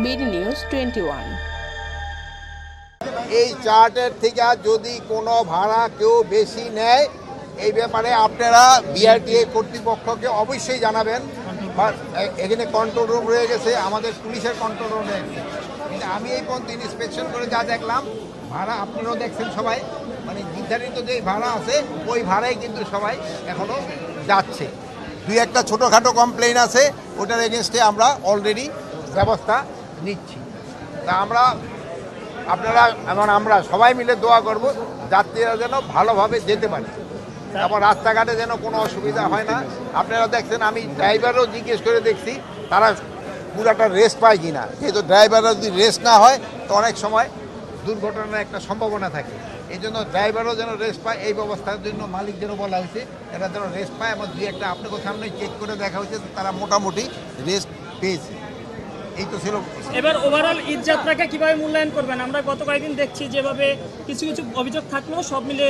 BD news 21। এই চার্টের থেকে যদি কোনো ভাড়া কেউ বেশি নেয় এই ব্যাপারে আপনারা বিআরটিএ কর্তৃপক্ষকে অবশ্যই জানাবেন। এখানে কন্ট্রোল রুম রয়ে গেছে, আমাদের পুলিশের কন্ট্রোল রুম রয়ে গেছে। কিন্তু আমি এই পর্যন্ত ইন্সপেকশন করে যা দেখলাম, ভাড়া আপনারাও দেখছেন সবাই, মানে নির্ধারিত যে ভাড়া আছে ওই ভাড়াই কিন্তু সবাই এখনও যাচ্ছে। দুই একটা ছোটোখাটো কমপ্লেন আছে, ওটার এগেনস্টে আমরা অলরেডি ব্যবস্থা নিচ্ছি। তা আমরা সবাই মিলে দোয়া করব যাত্রীরা যেন ভালোভাবে যেতে পারে এবং রাস্তাঘাটে যেন কোনো অসুবিধা হয় না। আপনারা দেখছেন, আমি ড্রাইভারও জিজ্ঞেস করে দেখছি তারা পুরাটা রেস্ট পায় কি না। যেহেতু ড্রাইভাররা যদি রেস্ট না হয় তো অনেক সময় দুর্ঘটনার একটা সম্ভাবনা থাকে। এই জন্য ড্রাইভারও যেন রেস্ট পায়, এই ব্যবস্থার জন্য মালিক যেন বলা হয়েছে এরা যেন রেস্ট পায়। এবং দুই একটা আপনাকে সামনে চেক করে দেখা হয়েছে তারা মোটামুটি রেস্ট পেয়েছে। এই তো ছিল। এবার ওভারঅল ঈদ যাত্রাকে কিভাবে মূল্যায়ন করবেন? আমরা গত কয়েকদিন দেখছি যেভাবে কিছু কিছু অভিযোগ থাকলেও সব মিলে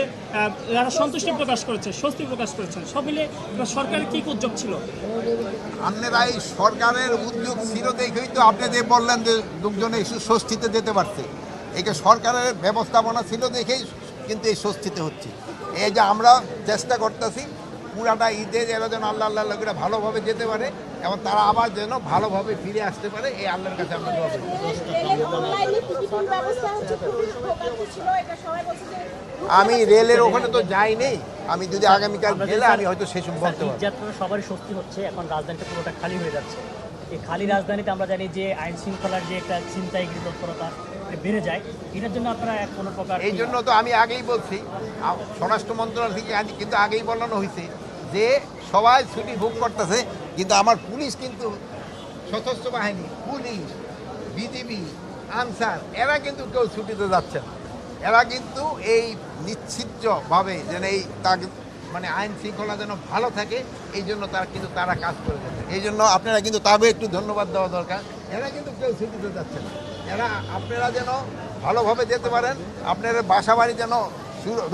যারা সন্তুষ্টি প্রকাশ করেছে, স্বস্তি প্রকাশ করেছেন, সব মিলে সরকারের কী উদ্যোগ ছিল? আপনারা এই সরকারের উদ্যোগ ছিল দেখেই তো আপনি যে বললেন যে লোকজন এই স্বস্তিতে যেতে পারছে। একে সরকারের ব্যবস্থাপনা ছিল দেখেই কিন্তু এই স্বস্তিতে হচ্ছে। এই যে আমরা চেষ্টা করতেছি পুরাটা ঈদে এরা যেন আল্লাহ লোকেরা ভালোভাবে যেতে পারে এবং তারা আবার যেন ভালোভাবে ফিরে আসতে পারে, এই আল্লাহর কাছে আমরা দোয়া করি। আমি রেলের ওখানে তো যাইনি, আমি যদি আগামীকাল গেলে আমি হয়তো সেসব বলতে পারবো। যাত্রা সবারই স্বস্তি হচ্ছে, এখন রাজধানীটা পুরোটা খালি হয়ে যাচ্ছে। এই খালি রাজধানীতে আমরা জানি যে আইন শৃঙ্খলার যে একটা ছিনতাইগিরি তৎপরতা বেড়ে যায়, এটার জন্য আপনারা কোনো প্রকার এই জন্য তো আমি আগেই বলছি, স্বরাষ্ট্র মন্ত্রণালয় থেকে কিন্তু আগেই বলানো হয়েছে যে সবাই ছুটি ভোগ করতেছে, কিন্তু আমার পুলিশ কিন্তু সশস্ত্র বাহিনী, পুলিশ, বিজিবি, আনসার এরা কিন্তু কেউ ছুটিতে যাচ্ছে না। এরা কিন্তু এই নিশ্চিতভাবে যেন এই মানে আইন শৃঙ্খলা যেন ভালো থাকে এই জন্য তারা কাজ করে যাচ্ছে। এই জন্য আপনারা কিন্তু তাদের একটু ধন্যবাদ দেওয়া দরকার। এরা কিন্তু কেউ ছুটিতে যাচ্ছে না। এরা আপনারা যেন ভালোভাবে যেতে পারেন, আপনার বাসা বাড়ি যেন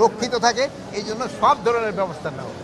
রক্ষিত থাকে, এই জন্য সব ধরনের ব্যবস্থা নেওয়া।